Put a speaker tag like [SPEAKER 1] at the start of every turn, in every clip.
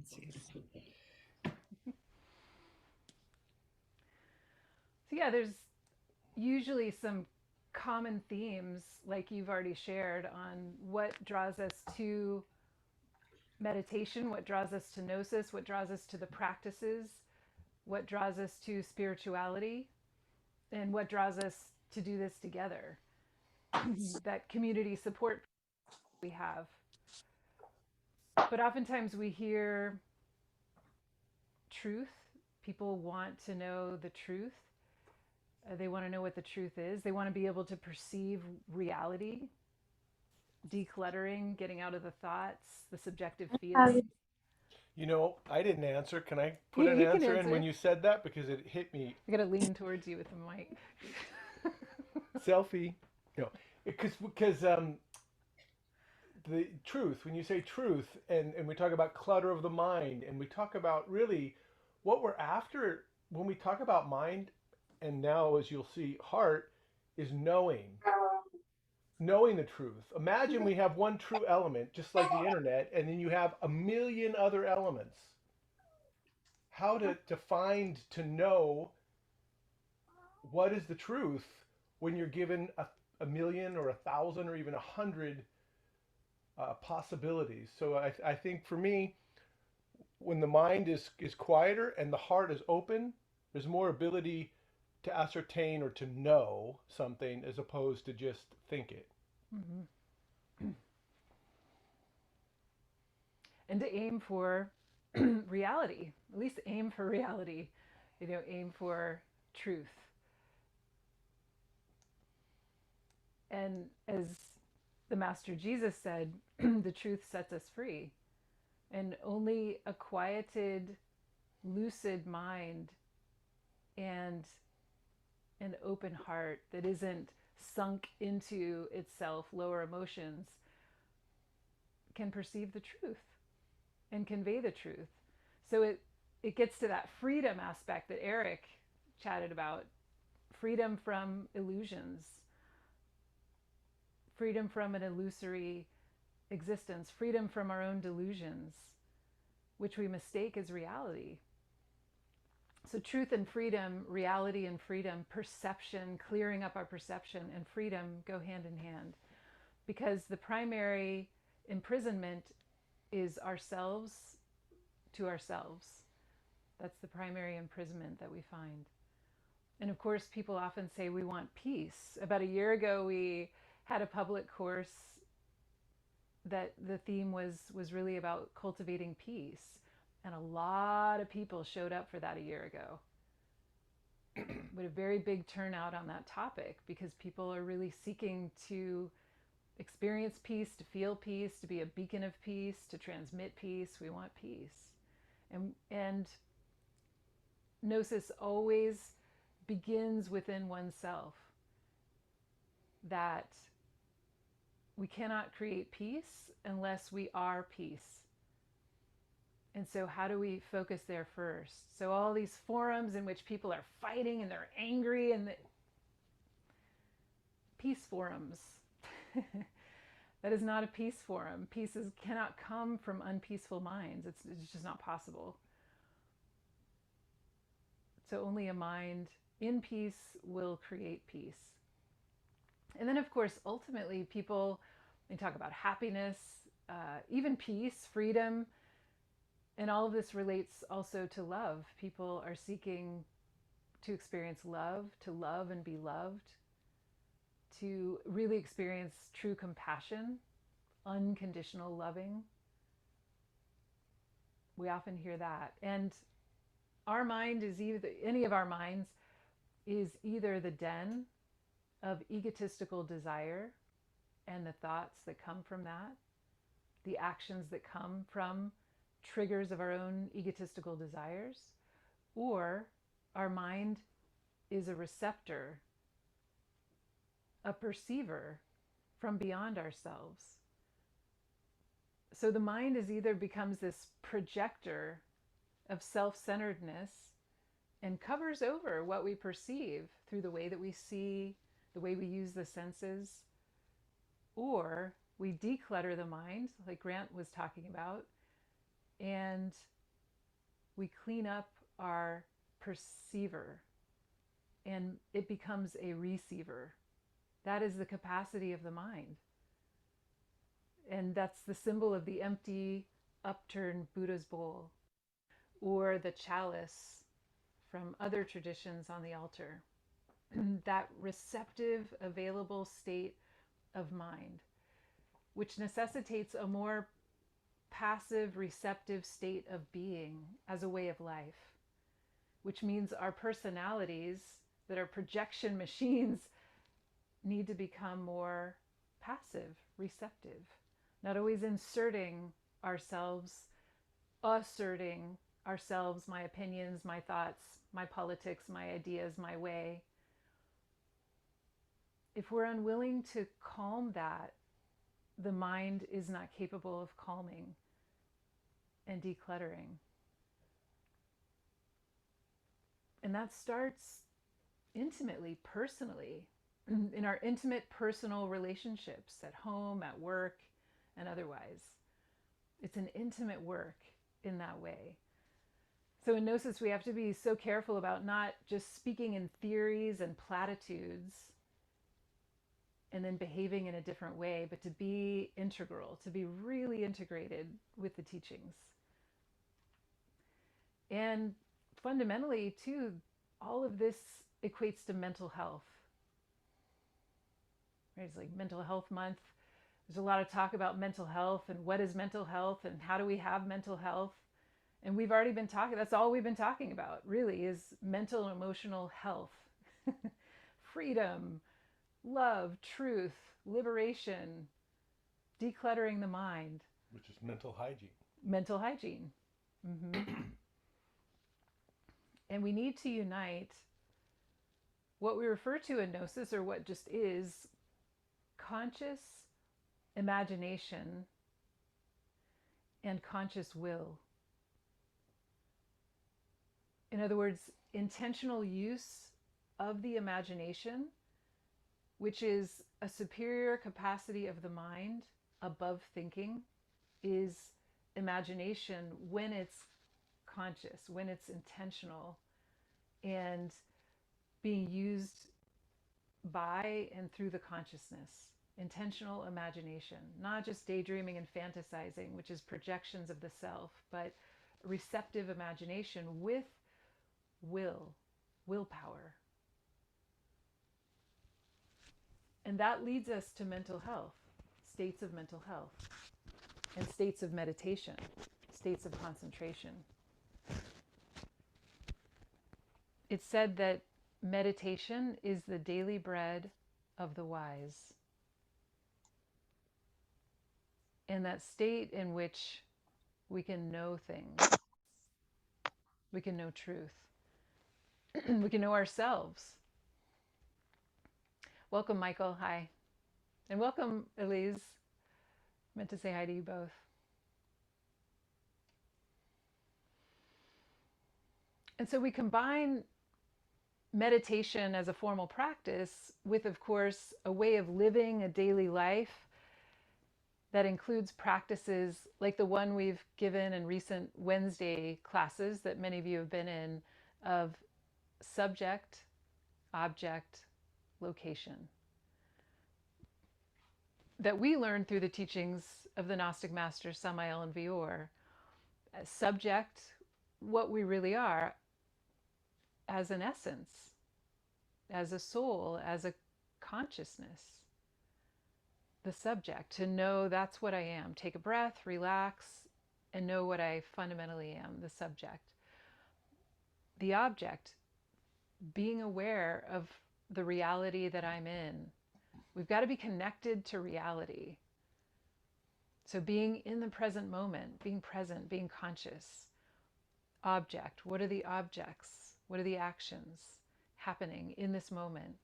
[SPEAKER 1] tendencies.
[SPEAKER 2] So yeah, there's usually some common themes, like you've already shared, on what draws us to meditation, what draws us to gnosis, what draws us to the practices, what draws us to spirituality, and what draws us to do this together. That community support we have. But oftentimes we hear truth. People want to know the truth. They want to know what the truth is. They want to be able to perceive reality, decluttering, getting out of the thoughts, the subjective feelings.
[SPEAKER 3] I didn't answer. Can I put
[SPEAKER 2] Yeah,
[SPEAKER 3] an
[SPEAKER 2] you can
[SPEAKER 3] answer in when
[SPEAKER 2] answer.
[SPEAKER 3] you said that? Because it hit me.
[SPEAKER 2] I got to lean towards you with the mic.
[SPEAKER 3] Selfie. No, because the truth, when you say truth, and we talk about clutter of the mind, and we talk about really what we're after when we talk about mind, and now as you'll see, heart, is knowing the truth. Imagine we have one true element, just like the internet, and then you have a million other elements. How to find, to know what is the truth when you're given a million or 1,000 or even 100 possibilities. So I think for me, when the mind is quieter and the heart is open, there's more ability to ascertain or to know something as opposed to just think it.
[SPEAKER 2] Mm-hmm. And to aim for reality, at least aim for reality, aim for truth. And as the Master Jesus said, the truth sets us free. And only a quieted, lucid mind and an open heart that isn't sunk into itself, lower emotions, can perceive the truth and convey the truth. So it gets to that freedom aspect that Eric chatted about, freedom from illusions, freedom from an illusory existence, freedom from our own delusions, which we mistake as reality. So, truth and freedom, reality and freedom, perception, clearing up our perception, and freedom go hand in hand, because the primary imprisonment is ourselves to ourselves. That's the primary imprisonment that we find. And of course, people often say we want peace. About a year ago, we had a public course that the theme was really about cultivating peace, and a lot of people showed up for that a year ago. With a very big turnout on that topic, because people are really seeking to experience peace, to feel peace, to be a beacon of peace, to transmit peace. We want peace. And gnosis always begins within oneself, that we cannot create peace unless we are peace. And so, how do we focus there first? So, all these forums in which people are fighting and they're angry, and the peace forums. That is not a peace forum. Cannot come from unpeaceful minds. It's just not possible. So, only a mind in peace will create peace. And then, of course, ultimately, people, they talk about happiness, even peace, freedom, and all of this relates also to love. People are seeking to experience love, to love and be loved, to really experience true compassion, unconditional loving. We often hear that. And our mind is either, any of our minds is either the den of egotistical desire and the thoughts that come from that, the actions that come from triggers of our own egotistical desires, or our mind is a receptor, a perceiver from beyond ourselves. So the mind is either becomes this projector of self-centeredness and covers over what we perceive through the way that we see, the way we use the senses, or we declutter the mind, like Grant was talking about, and we clean up our perceiver and it becomes a receiver. That is the capacity of the mind. And that's the symbol of the empty, upturned Buddha's bowl, or the chalice from other traditions on the altar. That receptive, available state of mind, which necessitates a more passive, receptive state of being as a way of life, which means our personalities that are projection machines need to become more passive, receptive, not always inserting ourselves, asserting ourselves, my opinions, my thoughts, my politics, my ideas, my way. If we're unwilling to calm that, the mind is not capable of calming and decluttering. And that starts intimately, personally, in our intimate personal relationships at home, at work, and otherwise. It's an intimate work in that way. So in Gnosis, we have to be so careful about not just speaking in theories and platitudes and then behaving in a different way, but to be integral, to be really integrated with the teachings. And fundamentally, too, all of this equates to mental health. Right? It's like Mental Health Month. There's a lot of talk about mental health and what is mental health and how do we have mental health. And we've already been talking, that's all we've been talking about, really, is mental and emotional health. Freedom, love, truth, liberation, decluttering the mind.
[SPEAKER 3] Which is mental hygiene.
[SPEAKER 2] Mental hygiene. Mm-hmm. And we need to unite what we refer to in Gnosis, or what just is conscious imagination and conscious will. In other words, intentional use of the imagination, which is a superior capacity of the mind above thinking, is imagination when it's conscious, when it's intentional and being used by and through the consciousness. Intentional imagination, not just daydreaming and fantasizing, which is projections of the self, but receptive imagination with willpower. And that leads us to mental health, states of mental health, and states of meditation, states of concentration. It's said that meditation is the daily bread of the wise. And that state in which we can know things, we can know truth, we can know ourselves. Welcome, Michael. Hi. And welcome, Elise. Meant to say hi to you both. And so we combine meditation as a formal practice with, of course, a way of living a daily life that includes practices like the one we've given in recent Wednesday classes that many of you have been in, of subject, object, location, that we learned through the teachings of the Gnostic masters Samael and Vior. As subject, what we really are as an essence, as a soul, as a consciousness. The subject, to know that's what I am. Take a breath, relax, and know what I fundamentally am, the subject. The object, being aware of the reality that I'm in. We've got to be connected to reality. So being in the present moment, being present, being conscious. Object, what are the objects? What are the actions happening in this moment?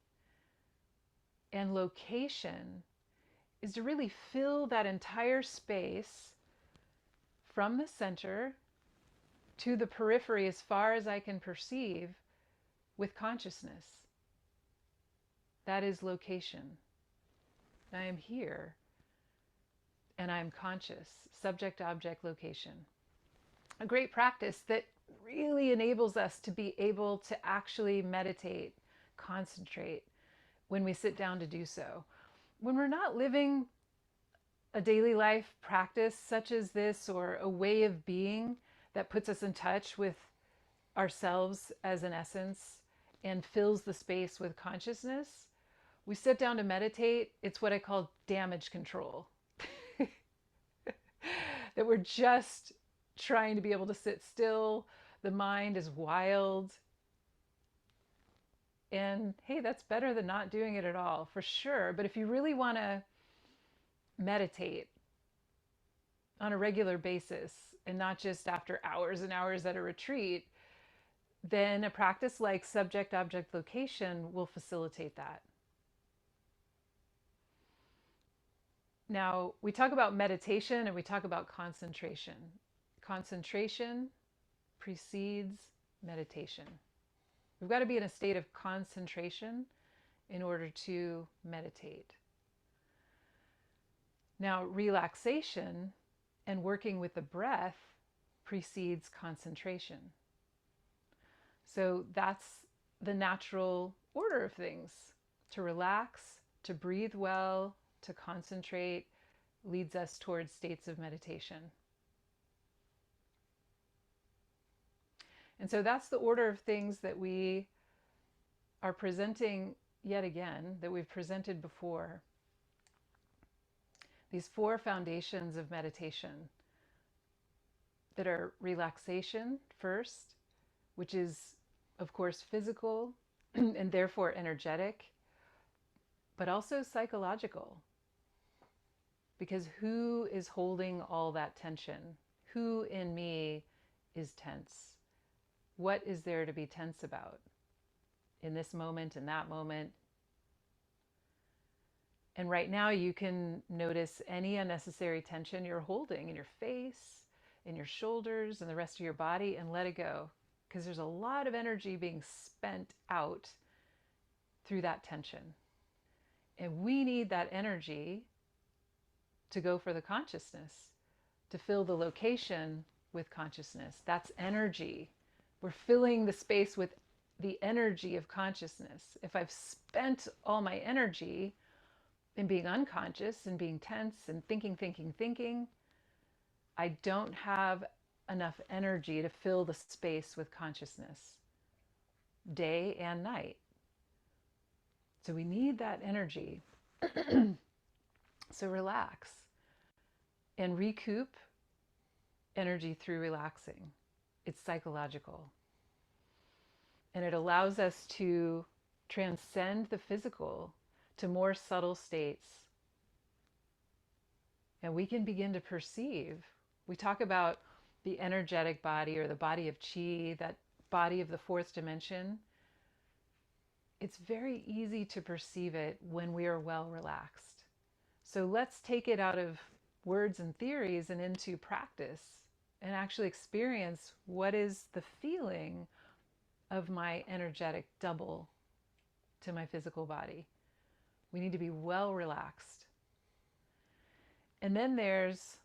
[SPEAKER 2] And location is to really fill that entire space from the center to the periphery as far as I can perceive with consciousness. That is location. I am here and I'm conscious. Subject, object, location. A great practice that really enables us to be able to actually meditate, concentrate when we sit down to do so. When we're not living a daily life practice such as this, or a way of being that puts us in touch with ourselves as an essence and fills the space with consciousness, we sit down to meditate. It's what I call damage control. That we're just trying to be able to sit still. The mind is wild. And hey, that's better than not doing it at all, for sure. But if you really want to meditate on a regular basis and not just after hours and hours at a retreat, then a practice like subject object location will facilitate that. Now, we talk about meditation and we talk about concentration. Concentration precedes meditation. We've got to be in a state of concentration in order to meditate. Now, relaxation and working with the breath precedes concentration. So that's the natural order of things. To relax, to breathe well, to concentrate leads us towards states of meditation. And so that's the order of things that we are presenting yet again, that we've presented before. These 4 foundations of meditation that are relaxation first, which is, of course, physical and therefore energetic, but also psychological. Because who is holding all that tension? Who in me is tense? What is there to be tense about in this moment, in that moment? And right now you can notice any unnecessary tension you're holding in your face, in your shoulders, and the rest of your body, and let it go. Because there's a lot of energy being spent out through that tension. And we need that energy to go for the consciousness, to fill the location with consciousness. That's energy. We're filling the space with the energy of consciousness. If I've spent all my energy in being unconscious and being tense and thinking, I don't have enough energy to fill the space with consciousness, day and night. So we need that energy. So relax and recoup energy through relaxing. It's psychological. And it allows us to transcend the physical to more subtle states. And we can begin to perceive. We talk about the energetic body, or the body of chi, that body of the 4th dimension. It's very easy to perceive it when we are well relaxed. So let's take it out of words and theories and into practice and actually experience what is the feeling of my energetic double to my physical body. We need to be well relaxed. And then there's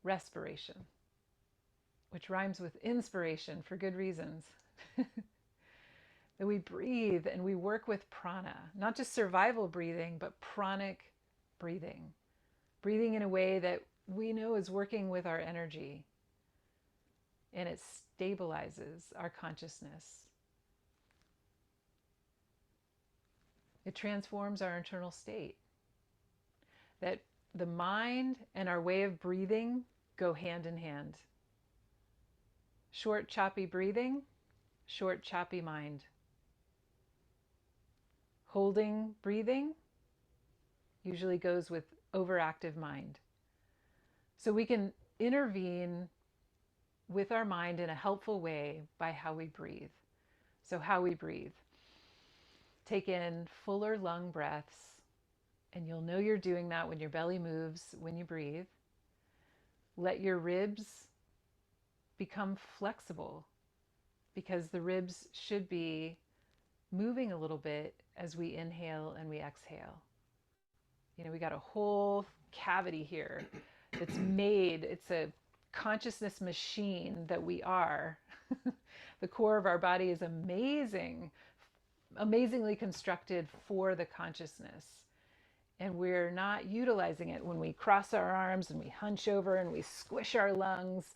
[SPEAKER 2] respiration, which rhymes with inspiration for good reasons. That we breathe and we work with prana, not just survival breathing, but pranic breathing. Breathing in a way that we know is working with our energy, and it stabilizes our consciousness. It transforms our internal state. That the mind and our way of breathing go hand in hand. Short, choppy breathing, short, choppy mind. Holding breathing usually goes with overactive mind. So we can intervene with our mind in a helpful way by how we breathe. So how we breathe. Take in fuller lung breaths, and you'll know you're doing that when your belly moves when you breathe. Let your ribs become flexible, because the ribs should be moving a little bit as we inhale and we exhale. You know, we got a whole cavity here that's made, it's a consciousness machine that we are. The core of our body is amazing, amazingly constructed for the consciousness. And we're not utilizing it when we cross our arms and we hunch over and we squish our lungs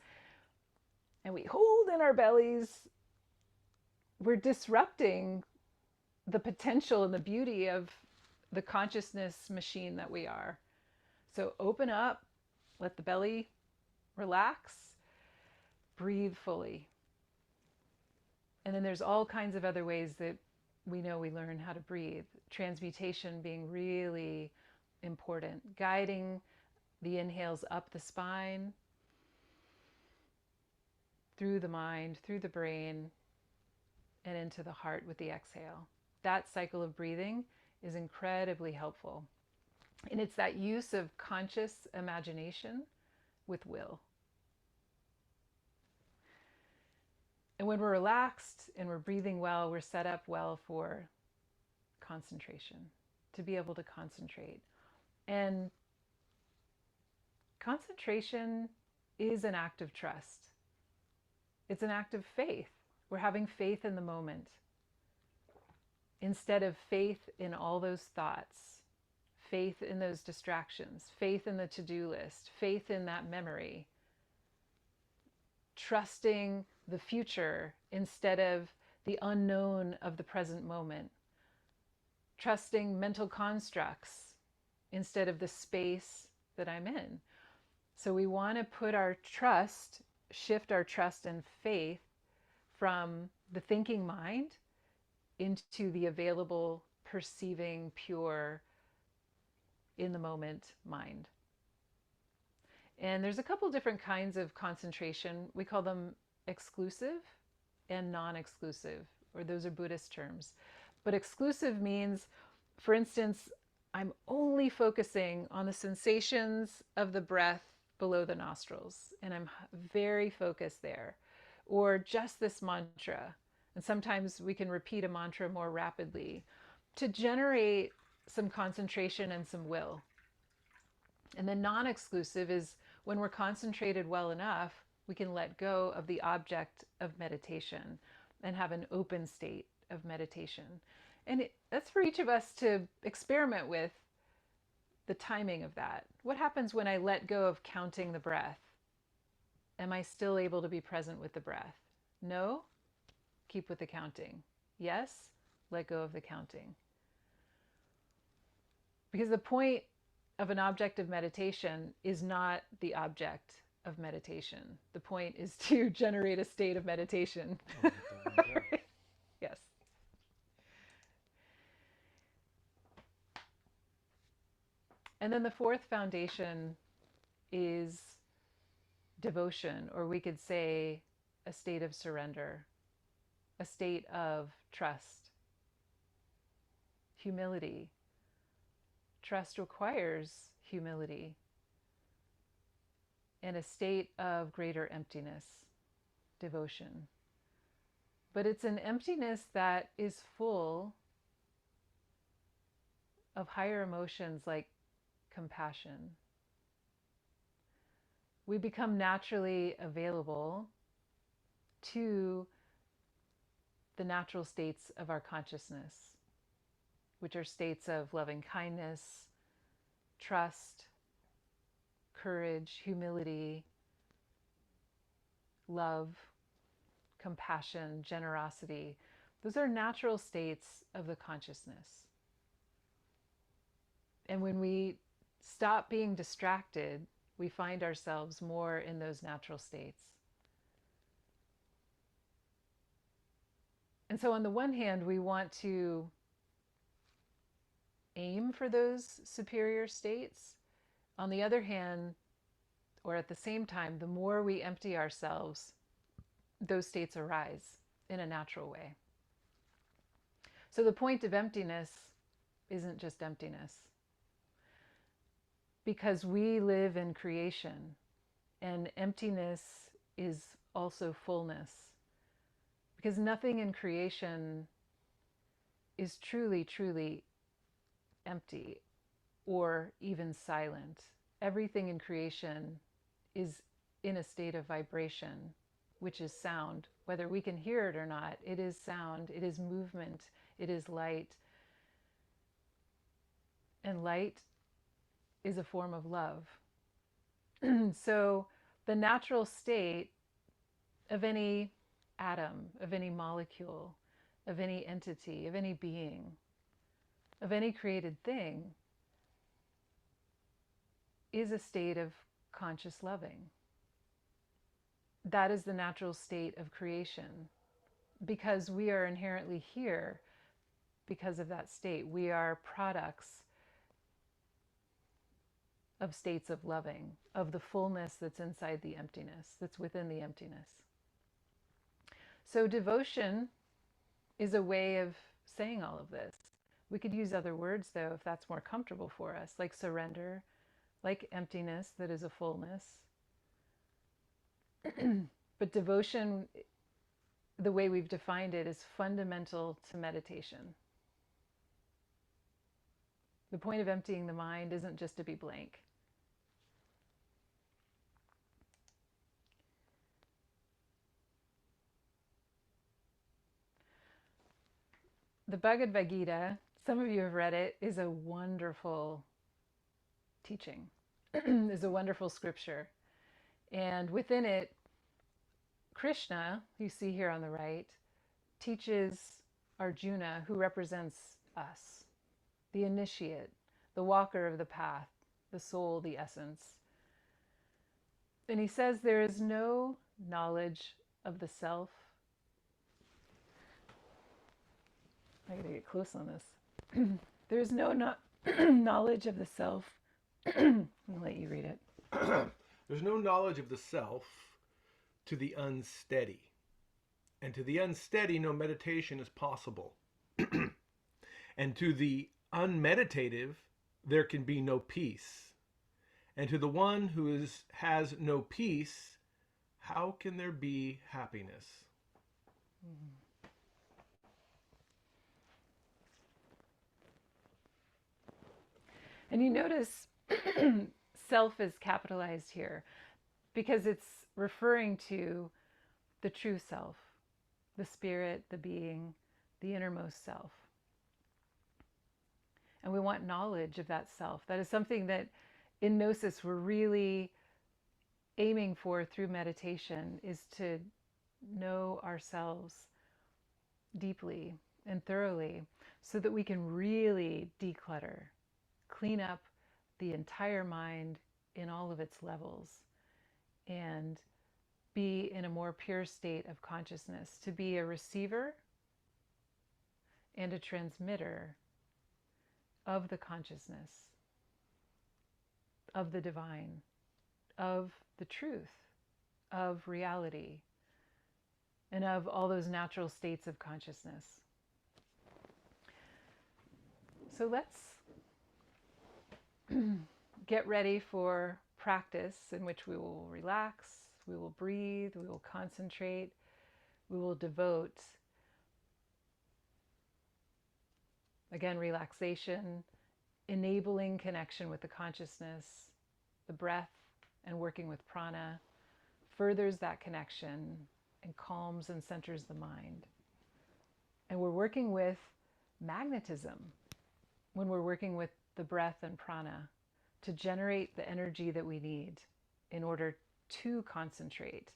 [SPEAKER 2] and we hold in our bellies. We're disrupting the potential and the beauty of the consciousness machine that we are. So open up, let the belly relax, breathe fully. And then there's all kinds of other ways that we know we learn how to breathe. Transmutation being really important, guiding the inhales up the spine, through the mind, through the brain, and into the heart with the exhale. That cycle of breathing is incredibly helpful. And it's that use of conscious imagination with will. And when we're relaxed and we're breathing well, we're set up well for concentration, to be able to concentrate. And concentration is an act of trust. It's an act of faith. We're having faith in the moment instead of faith in all those thoughts, faith in those distractions, faith in the to-do list, faith in that memory. Trusting the future instead of the unknown of the present moment. Trusting mental constructs instead of the space that I'm in. So we want to put our trust, shift our trust and faith from the thinking mind into the available, perceiving, pure, in the moment mind. And there's a couple different kinds of concentration. We call them exclusive and non-exclusive, or those are Buddhist terms. But exclusive means, for instance, I'm only focusing on the sensations of the breath below the nostrils, and I'm very focused there. Or just this mantra. And sometimes we can repeat a mantra more rapidly to generate some concentration and some will. And then non-exclusive is when we're concentrated well enough, we can let go of the object of meditation and have an open state of meditation. And that's for each of us to experiment with the timing of that. What happens when I let go of counting the breath? Am I still able to be present with the breath? No? Keep with the counting. Yes? Let go of the counting. Because the point of an object of meditation is not the object of meditation. The point is to generate a state of meditation. Yes. And then the fourth foundation is devotion, or we could say a state of surrender, a state of trust, humility. Trust requires humility and a state of greater emptiness, devotion. But it's an emptiness that is full of higher emotions like compassion. We become naturally available to the natural states of our consciousness, which are states of loving kindness, trust, courage, humility, love, compassion, generosity. Those are natural states of the consciousness. And when we stop being distracted, we find ourselves more in those natural states. And so on the one hand, we want to aim for those superior states. On the other hand, or at the same time, the more we empty ourselves, those states arise in a natural way. So the point of emptiness isn't just emptiness. Because we live in creation, and emptiness is also fullness. Because nothing in creation is truly, truly empty or even silent. Everything in creation is in a state of vibration, which is sound. Whether we can hear it or not, it is sound, it is movement, it is light. And light is a form of love. So the natural state of any atom, of any molecule, of any entity, of any being, of any created thing is a state of conscious loving. That is the natural state of creation, because we are inherently here because of that state. We are products of states of loving, of the fullness that's inside the emptiness, that's within the emptiness. So devotion is a way of saying all of this. We could use other words, though, if that's more comfortable for us, like surrender, like emptiness that is a fullness. But devotion, the way we've defined it, is fundamental to meditation. The point of emptying the mind isn't just to be blank. The Bhagavad Gita, some of you have read it, is a wonderful teaching, is a wonderful scripture. And within it, Krishna, you see here on the right, teaches Arjuna, who represents us, the initiate, the walker of the path, the soul, the essence. And he says there is no knowledge of the self. I gotta get close on this. There is no knowledge of the self. I'm gonna let you read it.
[SPEAKER 3] There's no knowledge of the self to the unsteady. And to the unsteady, no meditation is possible. And to the unmeditative, there can be no peace. And to the one who has no peace, how can there be happiness?
[SPEAKER 2] Mm-hmm. And you notice self is capitalized here because it's referring to the true self, the spirit, the being, the innermost self. And we want knowledge of that self. That is something that in Gnosis we're really aiming for through meditation, is to know ourselves deeply and thoroughly so that we can really declutter, clean up the entire mind in all of its levels, and be in a more pure state of consciousness, to be a receiver and a transmitter of the consciousness, of the divine, of the truth, of reality, and of all those natural states of consciousness. So let's get ready for practice in which we will relax, we will breathe, we will concentrate, we will devote. Again, relaxation, enabling connection with the consciousness, the breath, and working with prana furthers that connection and calms and centers the mind. And we're working with magnetism when we're working with the breath and prana to generate the energy that we need in order to concentrate.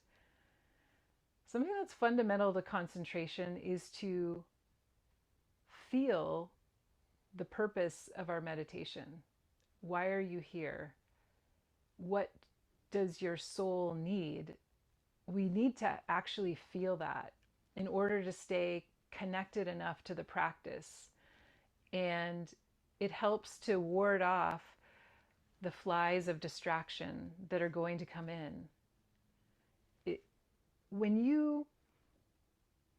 [SPEAKER 2] Something that's fundamental to concentration is to feel the purpose of our meditation. Why are you here? What does your soul need? We need to actually feel that in order to stay connected enough to the practice. And it helps to ward off the flies of distraction that are going to come in. When you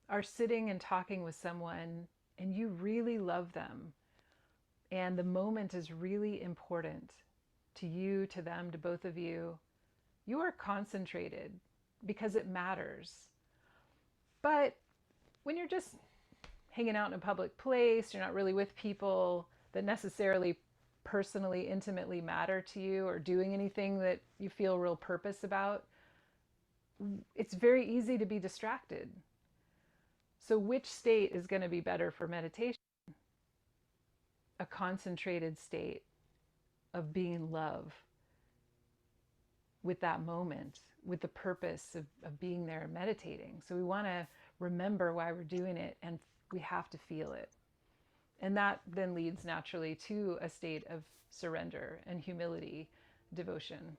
[SPEAKER 2] are sitting and talking with someone and you really love them, and the moment is really important to you, to them, to both of you, you are concentrated because it matters. But when you're just hanging out in a public place, you're not really with people that necessarily personally, intimately matter to you, or doing anything that you feel real purpose about, it's very easy to be distracted. So, which state is going to be better for meditation? A concentrated state of being in love with that moment, with the purpose of being there and meditating. So, we want to remember why we're doing it, and we have to feel it. And that then leads naturally to a state of surrender and humility, devotion.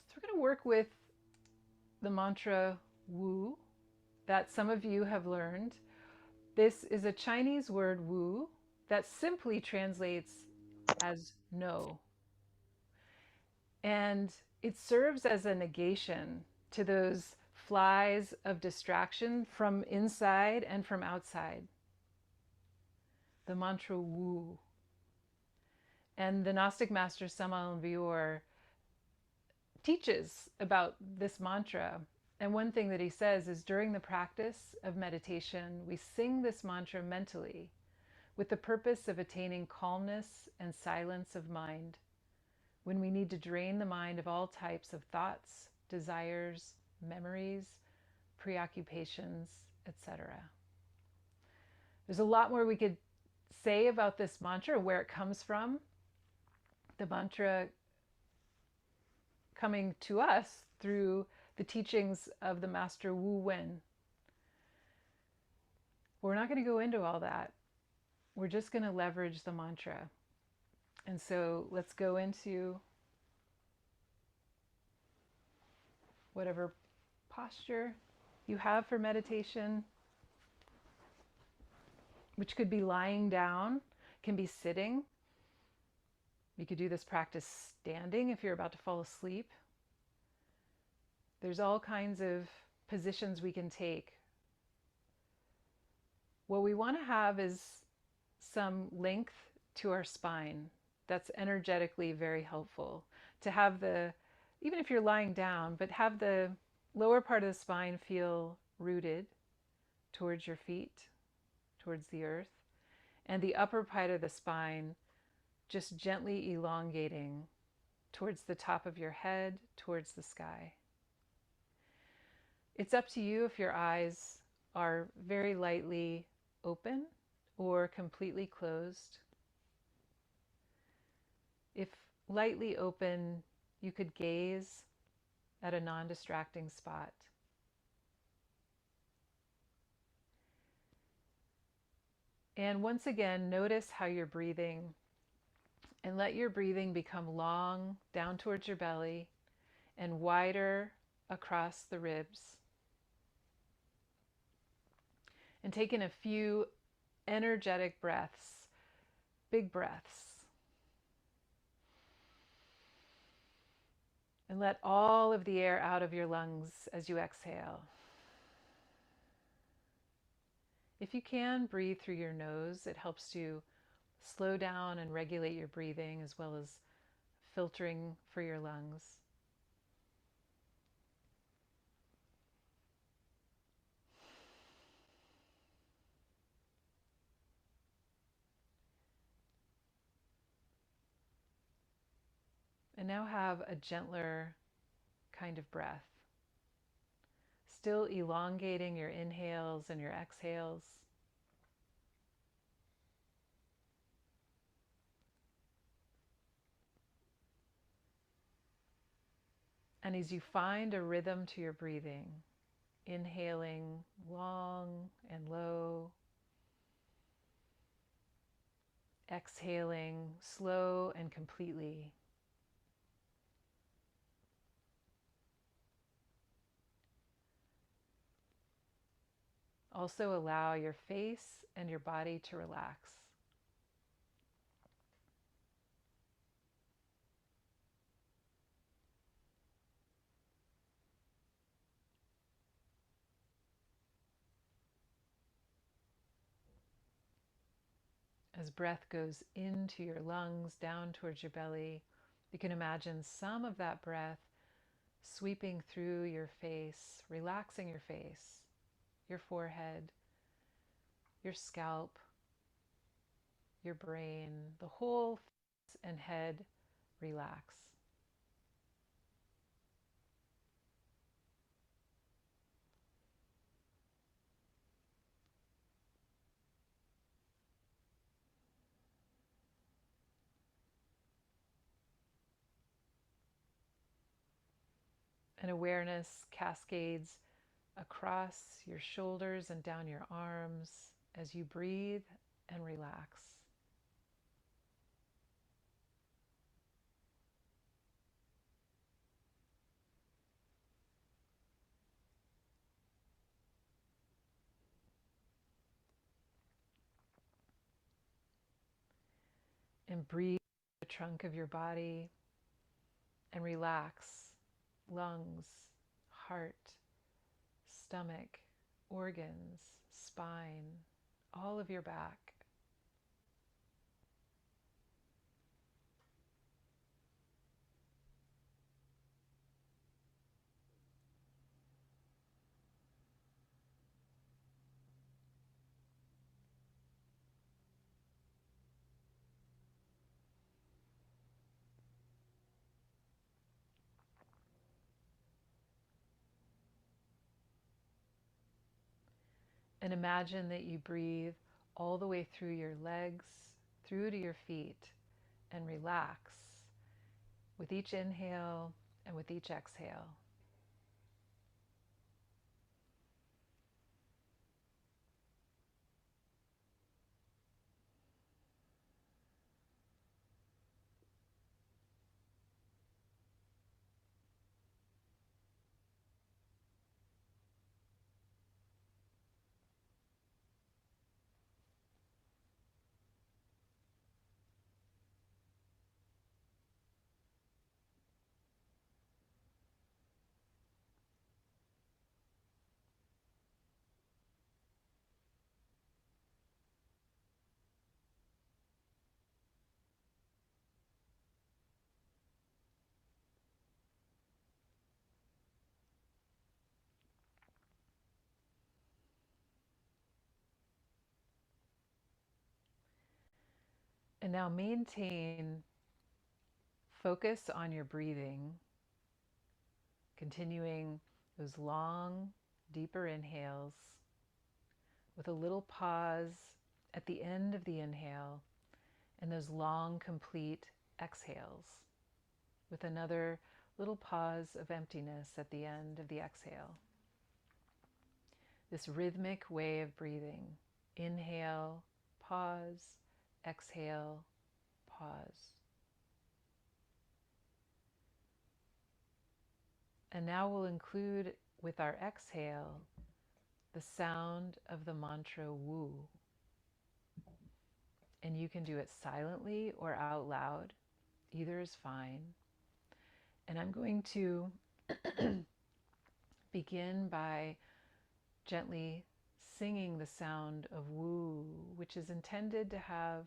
[SPEAKER 2] So, we're going to work with the mantra Wu that some of you have learned. This is a Chinese word, Wu, that simply translates as no. And it serves as a negation to those flies of distraction from inside and from outside. The mantra Wu. And the Gnostic master Samael Vior teaches about this mantra. And one thing that he says is during the practice of meditation, we sing this mantra mentally with the purpose of attaining calmness and silence of mind when we need to drain the mind of all types of thoughts, desires, memories, preoccupations, etc. There's a lot more we could say about this mantra, where it comes from. The mantra coming to us through the teachings of the Master Wu Wen. We're not going to go into all that. We're just going to leverage the mantra. And so let's go into whatever posture you have for meditation, which could be lying down, can be sitting. You could do this practice standing if you're about to fall asleep. There's all kinds of positions we can take. What we want to have is some length to our spine. That's energetically very helpful. To have the, even if you're lying down, but have the lower part of the spine feel rooted towards your feet, towards the earth, and the upper part of the spine just gently elongating towards the top of your head, towards the sky. It's up to you if your eyes are very lightly open or completely closed. If lightly open, you could gaze at a non-distracting spot. And once again, notice how you're breathing, and let your breathing become long down towards your belly and wider across the ribs. And take in a few energetic breaths, big breaths. And let all of the air out of your lungs as you exhale. If you can, breathe through your nose. It helps to slow down and regulate your breathing as well as filtering for your lungs. And now have a gentler kind of breath. Still elongating your inhales and your exhales. And as you find a rhythm to your breathing, inhaling long and low, exhaling slow and completely. Also allow your face and your body to relax. As breath goes into your lungs, down towards your belly, you can imagine some of that breath sweeping through your face, relaxing your face, your forehead, your scalp, your brain, the whole face and head relax. And awareness cascades across your shoulders and down your arms as you breathe and relax. And breathe the trunk of your body and relax lungs, heart, stomach, organs, spine, all of your back. And imagine that you breathe all the way through your legs, through to your feet, and relax with each inhale and with each exhale. And now maintain focus on your breathing, continuing those long, deeper inhales with a little pause at the end of the inhale and those long, complete exhales with another little pause of emptiness at the end of the exhale. This rhythmic way of breathing. Inhale, pause, exhale, pause. And now we'll include with our exhale the sound of the mantra Wu. And you can do it silently or out loud. Either is fine. And I'm going to begin by gently singing the sound of Wu, which is intended to have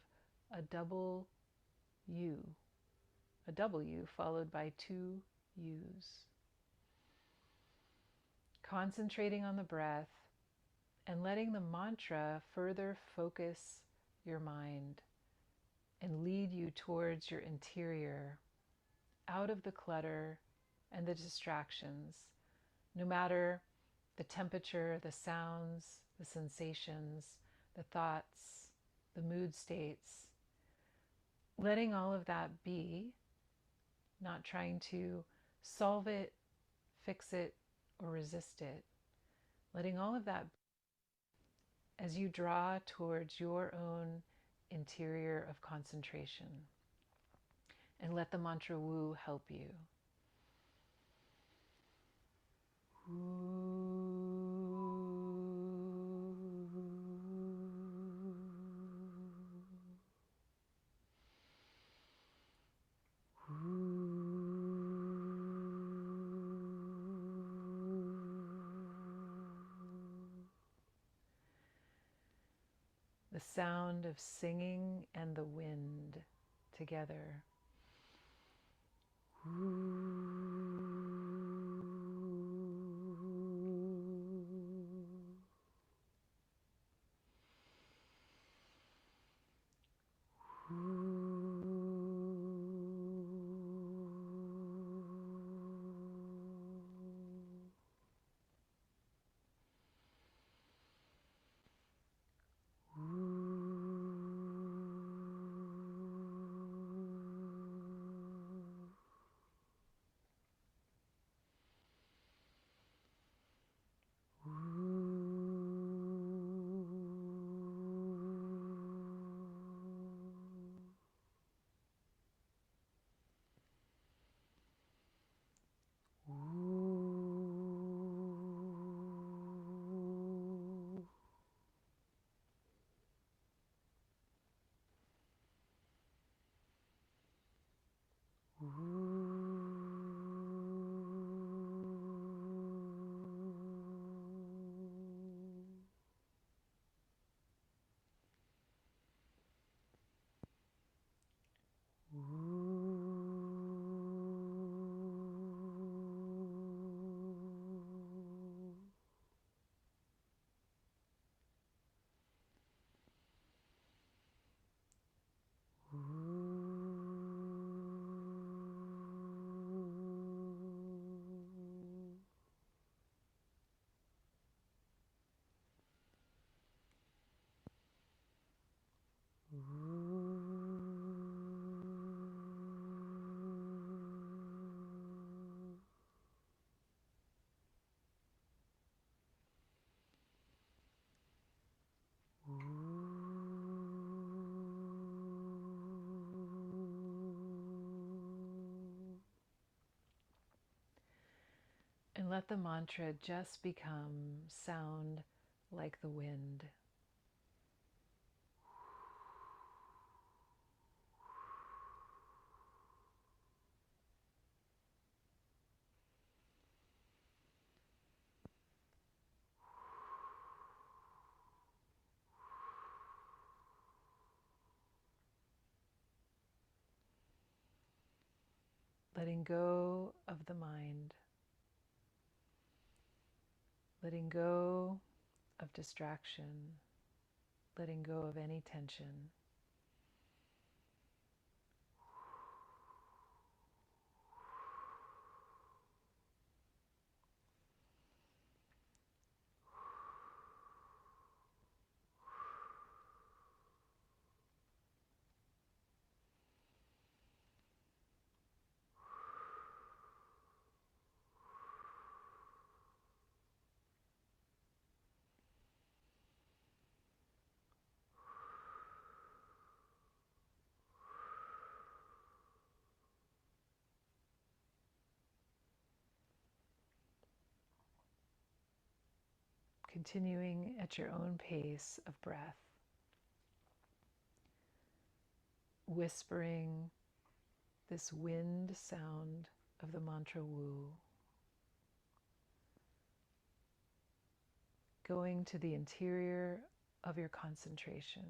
[SPEAKER 2] a double U, a W followed by two U's. Concentrating on the breath and letting the mantra further focus your mind and lead you towards your interior, out of the clutter and the distractions, no matter the temperature, the sounds, the sensations, the thoughts, the mood states. Letting all of that be, not trying to solve it, fix it, or resist it. Letting all of that be as you draw towards your own interior of concentration. And let the mantra Wu help you. The sound of singing and the wind together. And let the mantra just become sound like the wind. Letting go of the mind, letting go of distraction, letting go of any tension. Continuing at your own pace of breath, whispering this wind sound of the mantra Wu, going to the interior of your concentration.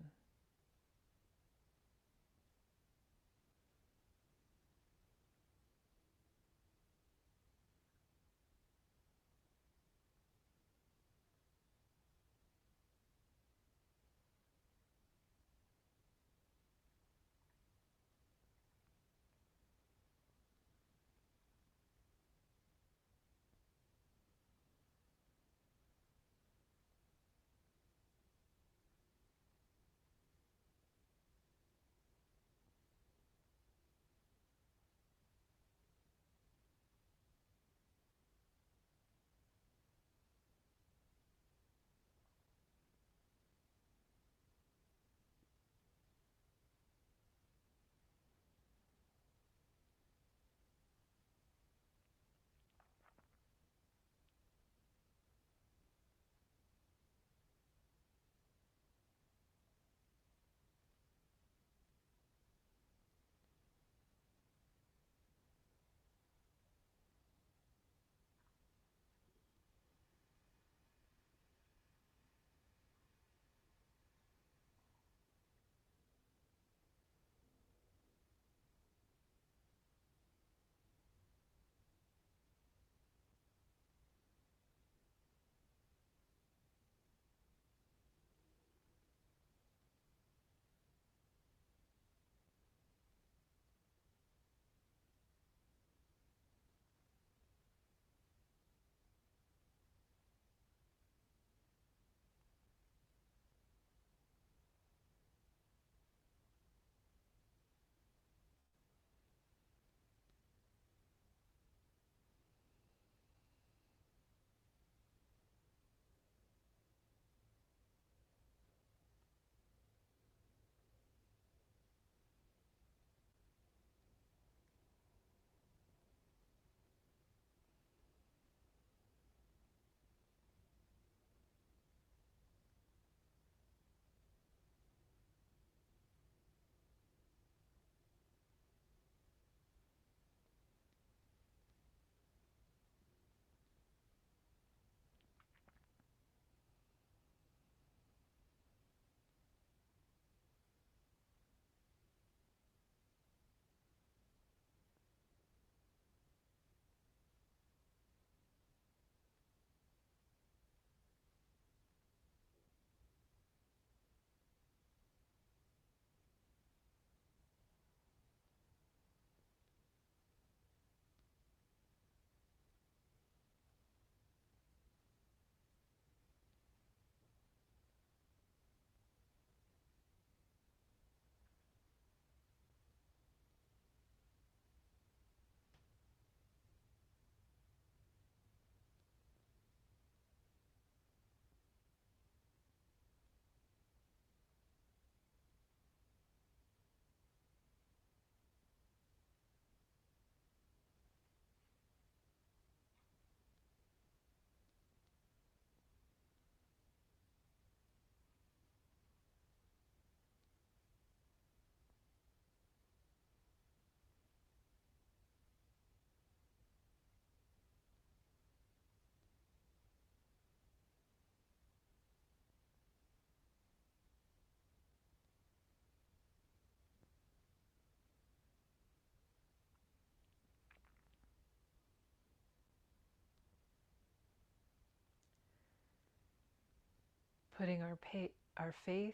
[SPEAKER 2] putting our faith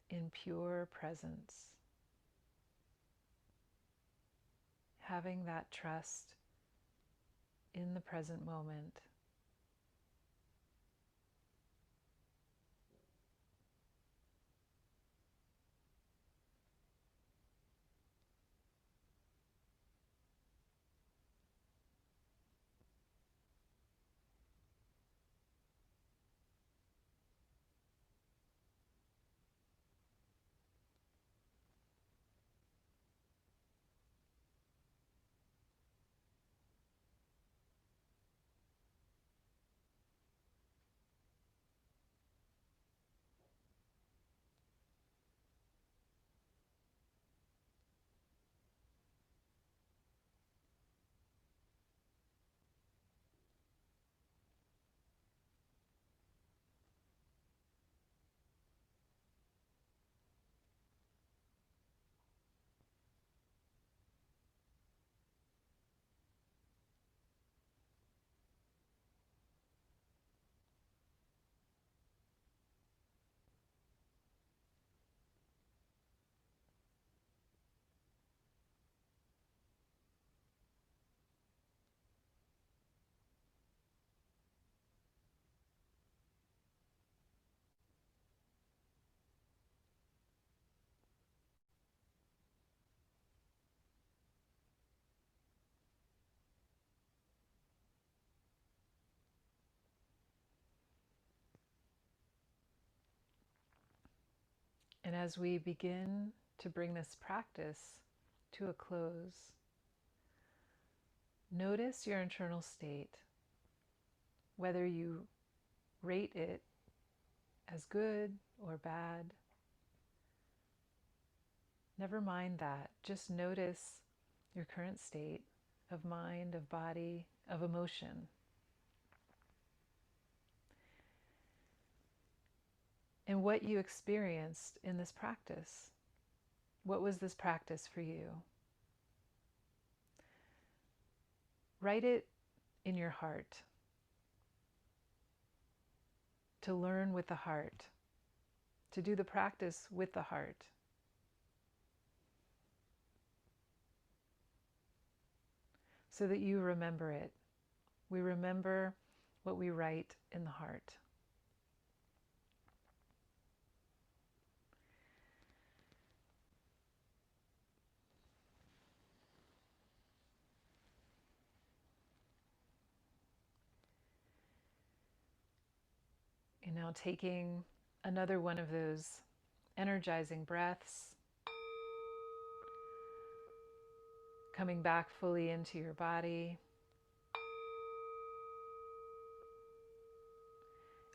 [SPEAKER 2] in pure presence, having that trust in the present moment. And as we begin to bring this practice to a close, notice your internal state, whether you rate it as good or bad. Never mind that. Just notice your current state of mind, of body, of emotion. And what you experienced in this practice. What was this practice for you? Write it in your heart. To learn with the heart. To do the practice with the heart. So that you remember it. We remember what we write in the heart. And now taking another one of those energizing breaths, coming back fully into your body,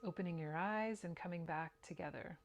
[SPEAKER 2] opening your eyes and coming back together.